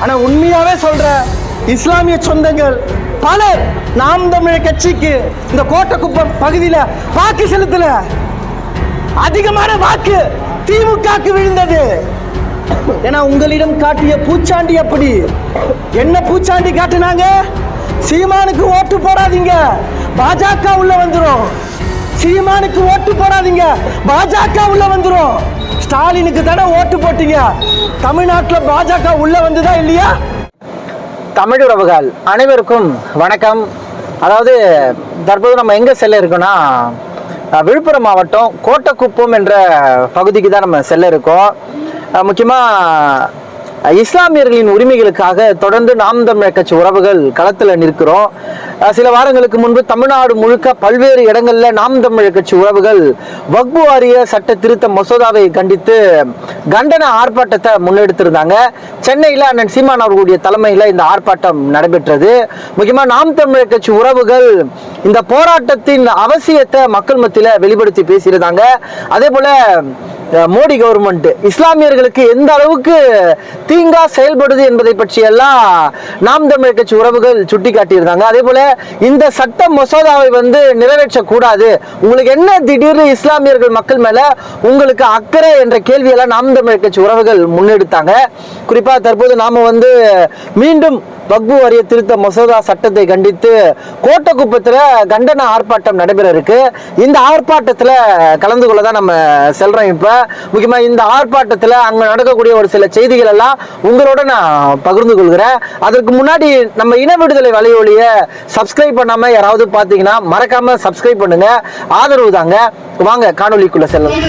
ஆனா உண்மையாவே சொல்ற இஸ்லாமிய சொந்தங்கள் பலர் நாம் தமிழர் கட்சிக்கு இந்த கோட்டக்குப்பம் பகுதியில வாக்கு செலுத்தல. அதிகமான வாக்கு திமுகவுக்கு விழுந்தது. ஏன்னா உங்களிடம் காட்டிய பூச்சாண்டி அப்படி. என்ன பூச்சாண்டி காட்டினாங்க? சீமானுக்கு ஓட்டு போடாதீங்க, பாஜக உள்ள வந்துரும். சீமானுக்கு ஓட்டு போடாதீங்க, பாஜக உள்ள வந்துரும். ஸ்டாலினுக்கு தானே ஓட்டு போட்டீங்க, தமிழ்நாட்டில் பாஜக உள்ள வந்துதா இல்லையா? தமிழ் உறவுகள் அனைவருக்கும் வணக்கம். அதாவது தற்போது நம்ம எங்கே செல்ல இருக்கோம்னா, விழுப்புரம் மாவட்டம் கோட்டக்குப்பம் என்ற பகுதிக்கு தான் நம்ம செல்ல இருக்கோம். முக்கியமாக இஸ்லாமியர்களின் உரிமைகளுக்காக தொடர்ந்து நாம் தமிழர் கட்சி உறவுகள் களத்தில் நிற்கிறோம். சில வாரங்களுக்கு முன்பு தமிழ்நாடு முழுக்க பல்வேறு இடங்களில் நாம் தமிழர் கட்சி உறவுகள் வக்பு வாரிய சட்ட திருத்த மசோதாவை கண்டித்து கண்டன ஆர்ப்பாட்டத்தை முன்னெடுத்திருந்தாங்க. சென்னையில் அண்ணன் சீமான் அவர்களுடைய தலைமையில் இந்த ஆர்ப்பாட்டம் நடைபெற்றது. முக்கியமாக நாம் தமிழர் கட்சி உறவுகள் இந்த போராட்டத்தின் அவசியத்தை மக்கள் மத்தியில் வெளிப்படுத்தி பேசியிருந்தாங்க. அதே போல மோடி கவர்மெண்ட் இஸ்லாமியர்களுக்கு எந்த அளவுக்கு தீங்கா செயல்படுது என்பதை பற்றியெல்லாம் நாம் தமிழர் கட்சி உறவுகள் சுட்டி காட்டியிருந்தாங்க. அதே போல இந்த சட்ட மசோதாவை நிறைவேற்றக்கூடாது, உங்களுக்கு என்ன திடீர்னு இஸ்லாமியர்கள் மக்கள் மேல உங்களுக்கு அக்கறை என்ற கேள்வியெல்லாம் நாம் தமிழர் கட்சி உறவுகள் முன்னெடுத்தாங்க. குறிப்பா தற்போது நாம மீண்டும் வக்பு வாரிய திருத்த மசோதா சட்டத்தை கண்டித்து கோட்டக்குப்பத்தில் கண்டன ஆர்ப்பாட்டம் நடைபெற இருக்கு. இந்த ஆர்ப்பாட்டத்தில் கலந்து கொள்ள தான் நம்ம செல்றோம். இப்போ முக்கியமாக இந்த ஆர்ப்பாட்டத்தில் அங்கே நடக்கக்கூடிய ஒரு சில செய்திகள் எல்லாம் உங்களோட நான் பகிர்ந்து கொள்கிறேன். அதற்கு முன்னாடி நம்ம இன விடுதலை வலையொலியை சப்ஸ்கிரைப் பண்ணாமல் யாராவது பார்த்தீங்கன்னா மறக்காம சப்ஸ்கிரைப் பண்ணுங்க, ஆதரவு தாங்க. வாங்க காணொலிக்குள்ள செல்லலாம்.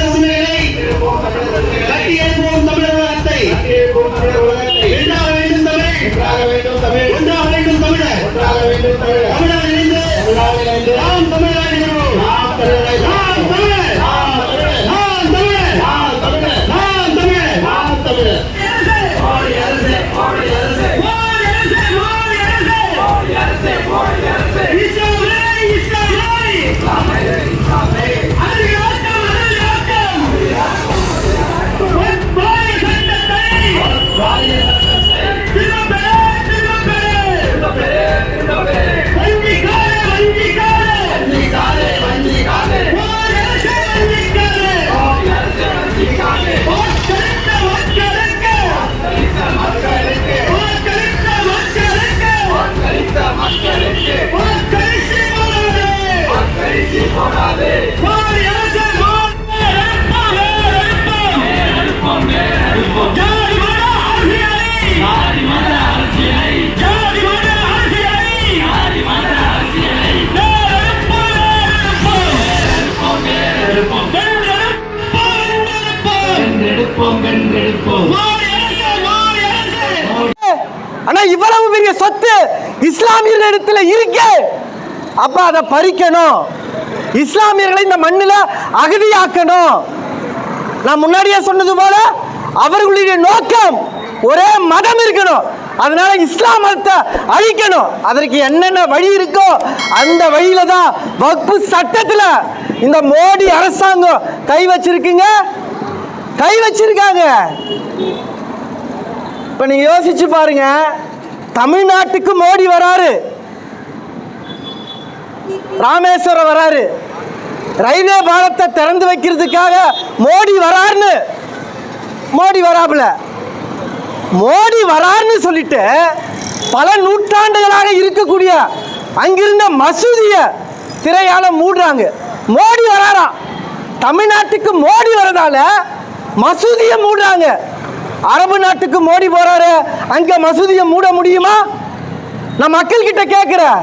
ஆனா இவ்வளவு பெரிய சொத்து இஸ்லாமியர்கள் இடத்துல இருக்கு, அப்ப அதை பறிக்கணும், இஸ்லாமியர்களை இந்த மண்ணில் அகதியாக்கணும். நான் முன்னாடியே சொன்னது போல அவர்களுடைய நோக்கம் ஒரே மதம் இருக்கணும், அதனால இஸ்லாம் மதத்தை அழிக்கணும். அதற்கு என்னென்ன வழி இருக்கோ அந்த வழியில தான் வக்பு சட்டத்தில் இந்த மோடி அரசாங்கம் கை வச்சிருக்காங்க. இப்ப நீங்க யோசிச்சு பாருங்க, தமிழ்நாட்டுக்கு மோடி வராரு, ராமேஸ்வரம் வராரு, ரயில்வே பாலத்தை திறந்து வைக்கிறதுக்காக மோடி வராருன்னு சொல்லிட்டு பல நூற்றாண்டுகளாக இருக்கக்கூடிய அங்கிருந்த மசூதிய திரையால மூடுறாங்க. மோடி வராரா, தமிழ்நாட்டுக்கு மோடி வரதால மசூதியை மூடுறாங்க. அரபு நாட்டுக்கு மோடி போறாரு, அங்க மசூதியை மூட முடியுமா? நான் மக்கள் கிட்ட கேட்கிறேன்.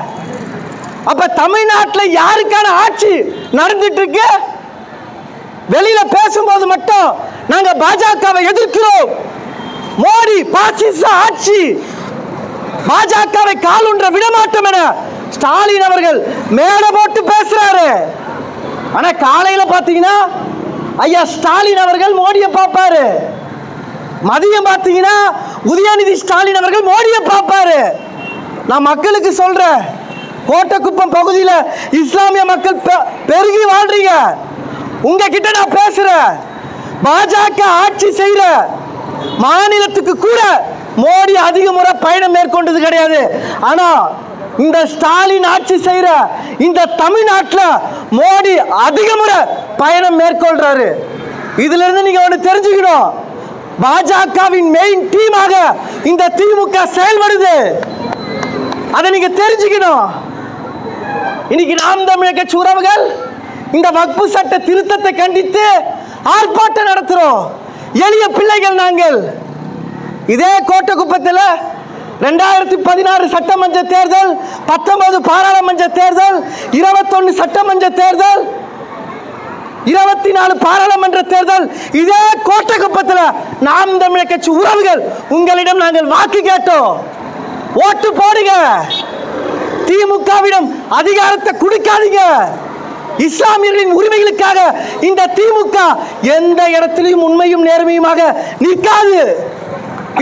அப்ப தமிழ்நாட்டில் யாருக்கான ஆட்சி நடந்துட்டு இருக்கு? வெளியில பேசும்போது மட்டும் நாங்க பாஜகவை எதிர்க்கிறோம், மோடி பாசிச ஆட்சி, பாஜகவை காலுன்ற விடமாட்டோம் என ஸ்டாலின் அவர்கள் மேடை போட்டு பேசுறாரு. ஆனா காலையில பாத்தீங்கன்னா ஐயா ஸ்டாலின் அவர்கள் மோடியை பார்ப்பாரு, மதியம் பார்த்தீங்கன்னா உதயநிதி ஸ்டாலின் அவர்கள் மோடியை பார்ப்பாரு. நான் மக்களுக்கு சொல்றேன், கோட்டக்குப்பம் பகுதியில் இஸ்லாமிய மக்கள் பெருகி வாழ்றீங்க, உங்ககிட்ட நான் பேசுறேன். பாஜக ஆட்சி செய்யற மாநிலத்துக்கு கூட மோடி அதிக முறை பயணம் மேற்கொண்டது கிடையாது. ஆனா இந்த ஸ்டாலின் ஆட்சி செய்யற இந்த தமிழ்நாட்டில் மோடி அதிக முறை பயணம் மேற்கொள்றாரு. இதுல இருந்து நீங்க ஒன்று தெரிஞ்சுக்கணும், பாஜகவின் மெயின் டீமாக இந்த திமுக செயல்படுது. அதை நீங்க தெரிஞ்சுக்கணும். இன்னைக்கு நாம் தமிழர் கட்சி உறவுகள் இந்த வக்பு சட்ட திருத்தத்தை கண்டித்து ஆர்ப்பாட்டம் நடத்துறோம். எளிய பிள்ளைகள் நாங்கள். இதே கோட்டக்குப்பத்தில் 2016 சட்டமன்ற தேர்தல், 19 பாராளுமன்ற தேர்தல், 21 சட்டமன்ற தேர்தல், 24 பாராளுமன்ற தேர்தல், இதே கோட்டக்குப்பத்தில் நாம் தமிழர் கட்சி உறவுகள் உங்களிடம் நாங்கள் வாக்கு கேட்டோம். ஓட்டு போடுங்க. திமுகவிடம் அதிகாரத்தை கொடுக்காதீங்க. இஸ்லாமியர்களின் உரிமைகளுக்காக இந்த திமுக எந்த இடத்திலும் உண்மையும் நேர்மையுமாக நிற்காது.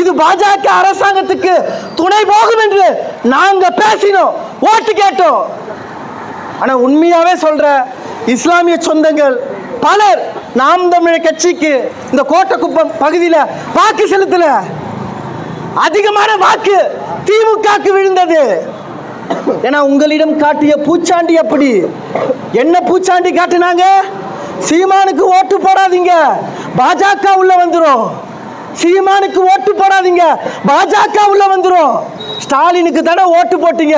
இது பாஜக அரசாங்கத்துக்கு துணை போகும் என்று நாங்க பேசினோம், ஓட்டு கேட்டோம். ஆனா உண்மையாவே சொல்ற இஸ்லாமிய சொந்தங்கள் பலர் நாம் தமிழர் கட்சிக்கு இந்த கோட்டக்குப்பம் பகுதியில் வாக்கு செலுத்தல. அதிகமான வாக்கு திமுகக்கு விழுந்தது. ஏன்னா உங்களிடம் காட்டிய பூச்சாண்டி அப்படி. என்ன பூச்சாண்டி காட்டினாங்க? சீமானுக்கு ஓட்டு போடாதீங்க, பாஜக உள்ள வந்துரும். சீமானுக்கு ஓட்டு போடாதீங்க, பாஜக உள்ள வந்துரும். ஸ்டாலினுக்கு தானே ஓட்டு போட்டீங்க.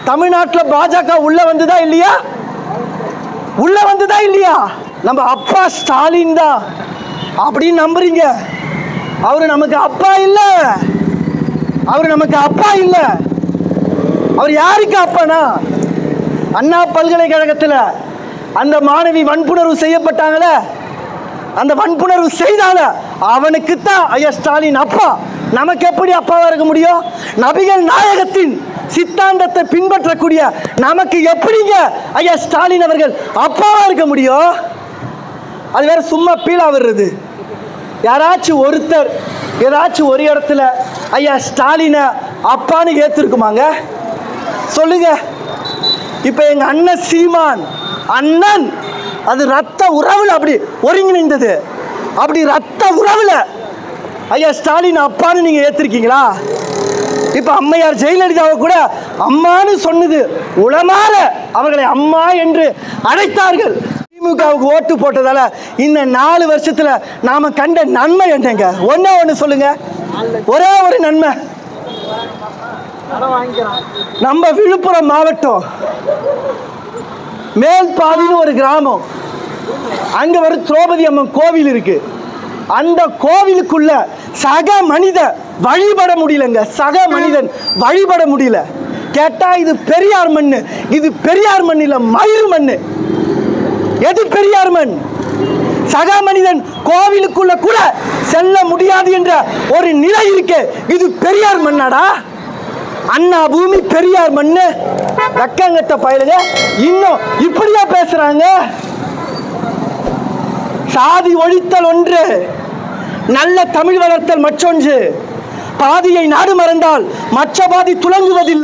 தமிழ்நாட்டில் பாஜக உள்ள வந்ததா இல்லையா? உள்ள வந்ததா இல்லையா? நம்ம அப்பா ஸ்டாலின் தான் அப்படின்னு நம்புறீங்க. அவரு நமக்கு அப்பா இல்லை. அவரு நமக்கு அப்பா இல்லை. அவர் யாருக்கு அப்பானா? அண்ணா பல்கலைக்கழகத்தில் அந்த மாணவி வன்புணர்வு செய்யப்பட்டாங்கள, அந்த வன்புணர்வு செய்தால அவனுக்கு தான் ஐயா ஸ்டாலின் அப்பா. நமக்கு எப்படி அப்பாவா இருக்க முடியும்? நபிகள் நாயகத்தின் சித்தாந்தத்தை பின்பற்றக்கூடிய நமக்கு எப்படிங்க ஐயா ஸ்டாலின் அவர்கள் அப்பாவா இருக்க முடியும்? அது வேற சும்மா பீழா வர்றது. யாராச்சும் ஒருத்தர் ஏதாச்சும் ஒரு இடத்துல ஐயா ஸ்டாலினை அப்பான்னு ஏத்திருக்குமாங்க? சொல்லுங்க. இப்ப எங்க அண்ணன் சீமான் அண்ணன், அது ரத்த உறவுல அப்படி ஒருங்கிணைந்தது. அப்படி ரத்த உறவுல ஐயா ஸ்டாலின் அப்பான்னு நீங்க ஏத்திருக்கீங்களா? இப்ப அம்மையார் ஜெயலலிதாவை கூட அம்மான்னு சொன்னது உளமாற அவர்களை அம்மா என்று அழைத்தார்கள். திமுகவுக்கு ஓட்டு போட்டதால இந்த 4 வருஷத்துல நாம கண்ட நன்மை என்னங்க? ஒண்ணு சொல்லுங்க. ஒரே ஒரு நன்மை. நம்ம விழுப்புரம் மாவட்டம் மேல்பாதின்னு ஒரு கிராமம், அங்க ஒரு திரௌபதி அம்மன் கோவில் இருக்கு. அந்த கோவிலுக்குள்ள சக மனித வழிபட முடியலங்க. சக மனிதன் வழிபட முடியல. கேட்டா இது பெரியார் மண்ணு. இது பெரியார் மண் இல்ல, மயிறு மண்ணு. எது பெரியார் மண்? சக மனிதன் கோவிலுக்குள்ள கூட செல்ல முடியாது என்ற ஒரு நிலை இருக்கு. இது பெரியார் மண்ணாடா? அண்ணா பூமி பெரியார் மண்ணு. ரக்கங்கட்ட பயலுங்க இன்னும் இப்படியா பேசுறாங்க? சாதி ஒழித்தல் ஒன்று, நல்ல தமிழ் வளர்த்தல் மற்றொன்று. பாதியை நாடு மறந்தால் மற்ற பாதி துலங்குவதில்லை.